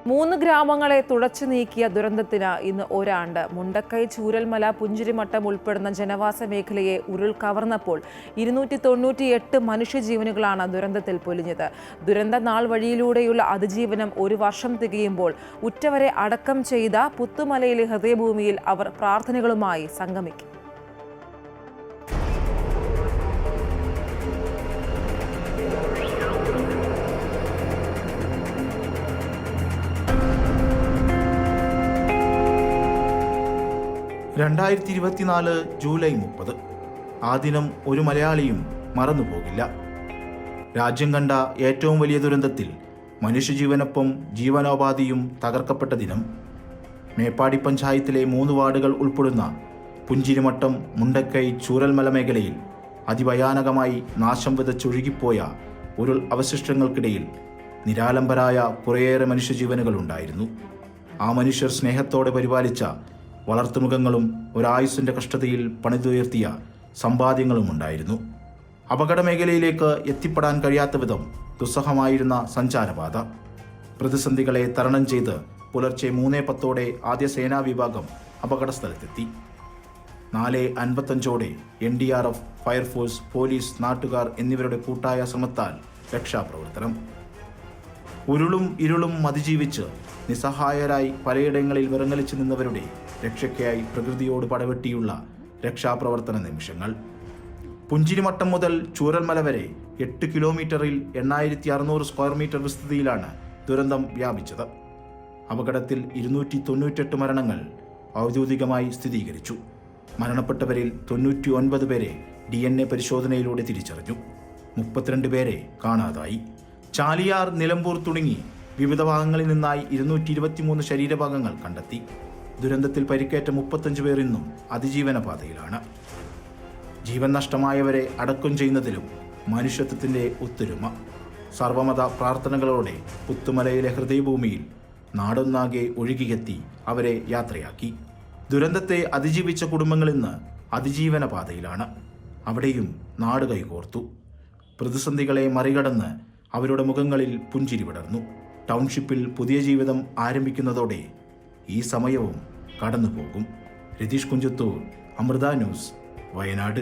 3 ഗ്രാമങ്ങളെ തുടച്ചു നീക്കിയ ദുരന്തത്തിന് ഇന്ന് ഒരാണ്ട്. മുണ്ടക്കൈ, ചൂരൽമല, പുഞ്ചിരിമട്ടം ഉൾപ്പെടുന്ന ജനവാസ മേഖലയെ ഉരുൾ കവർന്നപ്പോൾ 298 മനുഷ്യജീവനുകളാണ് ദുരന്തത്തിൽ പൊലിഞ്ഞത്. ദുരന്ത നാൾ വഴിയിലൂടെയുള്ള അതിജീവനം 1 വർഷം തികയുമ്പോൾ ഉറ്റവരെ അടക്കം ചെയ്ത പുത്തുമലയിലെ ഹൃദയഭൂമിയിൽ അവർ പ്രാർത്ഥനകളുമായി സംഗമിക്കും. ജൂലൈ 30 ആ ദിനം ഒരു മലയാളിയും മറന്നുപോകില്ല. രാജ്യം കണ്ട ഏറ്റവും വലിയ ദുരന്തത്തിൽ മനുഷ്യജീവനൊപ്പം ജീവനോപാധിയും തകർക്കപ്പെട്ട ദിനം. മേപ്പാടി പഞ്ചായത്തിലെ 3 വാർഡുകൾ ഉൾപ്പെടുന്ന പുഞ്ചിരിമട്ടം, മുണ്ടക്കൈ, ചൂരൽമല മേഖലയിൽ അതിഭയാനകമായി നാശം വിതച്ചൊഴുകിപ്പോയ ഉരുൾ അവശിഷ്ടങ്ങൾക്കിടയിൽ നിരാലംബരായ കുറേയേറെ മനുഷ്യജീവനുകൾ ഉണ്ടായിരുന്നു. ആ മനുഷ്യർ സ്നേഹത്തോടെ പരിപാലിച്ച വളർത്തുമൃഗങ്ങളും ഒരായുസിൻ്റെ കഷ്ടതയിൽ പണിതുയർത്തിയ സമ്പാദ്യങ്ങളും ഉണ്ടായിരുന്നു. അപകട മേഖലയിലേക്ക് എത്തിപ്പെടാൻ കഴിയാത്ത വിധം ദുസ്സഹമായിരുന്ന സഞ്ചാരപാത. പ്രതിസന്ധികളെ തരണം ചെയ്ത് പുലർച്ചെ 3:10 ആദ്യ സേനാ വിഭാഗം അപകട സ്ഥലത്തെത്തി. 4:55 NDRF, ഫയർഫോഴ്സ്, പോലീസ്, നാട്ടുകാർ എന്നിവരുടെ കൂട്ടായ ശ്രമത്താൽ രക്ഷാപ്രവർത്തനം. ഉരുളും ഇരുളും അതിജീവിച്ച് നിസ്സഹായരായി പലയിടങ്ങളിൽ വിറങ്ങലിച്ചു നിന്നവരുടെ രക്ഷയ്ക്കായി പ്രകൃതിയോട് പടവെട്ടിയുള്ള രക്ഷാപ്രവർത്തന നിമിഷങ്ങൾ. പുഞ്ചിരിമട്ടം മുതൽ ചൂരൽമല വരെ 8 കിലോമീറ്ററിൽ 8600 സ്ക്വയർ മീറ്റർ വിസ്തൃതിയിലാണ് ദുരന്തം വ്യാപിച്ചത്. അപകടത്തിൽ 298 മരണങ്ങൾ ഔദ്യോഗികമായി സ്ഥിരീകരിച്ചു. മരണപ്പെട്ടവരിൽ 99 പേരെ DNA പരിശോധനയിലൂടെ തിരിച്ചറിഞ്ഞു. 32 പേരെ കാണാതായി. ചാലിയാർ, നിലമ്പൂർ തുടങ്ങി വിവിധ ഭാഗങ്ങളിൽ നിന്നായി 223 ശരീരഭാഗങ്ങൾ കണ്ടെത്തി. ദുരന്തത്തിൽ പരിക്കേറ്റ 35 പേർ ഇന്നും അതിജീവന പാതയിലാണ്. ജീവൻ നഷ്ടമായവരെ അടക്കം ചെയ്യുന്നതിലും മനുഷ്യത്വത്തിൻ്റെ ഒത്തൊരുമ. സർവമത പ്രാർത്ഥനകളോടെ പുത്തുമലയിലെ ഹൃദയഭൂമിയിൽ നാടൊന്നാകെ ഒഴുകിയെത്തി അവരെ യാത്രയാക്കി. ദുരന്തത്തെ അതിജീവിച്ച കുടുംബങ്ങൾ ഇന്ന് അതിജീവന പാതയിലാണ്. അവിടെയും നാട് കൈകോർത്തു. പ്രതിസന്ധികളെ മറികടന്ന് അവരുടെ മുഖങ്ങളിൽ പുഞ്ചിരി വിടർന്നു. ടൗൺഷിപ്പിൽ പുതിയ ജീവിതം ആരംഭിക്കുന്നതോടെ ഈ സമയവും കടന്നുപോകും. രതീഷ് കുഞ്ചത്തൂർ, അമൃത ന്യൂസ്, വയനാട്.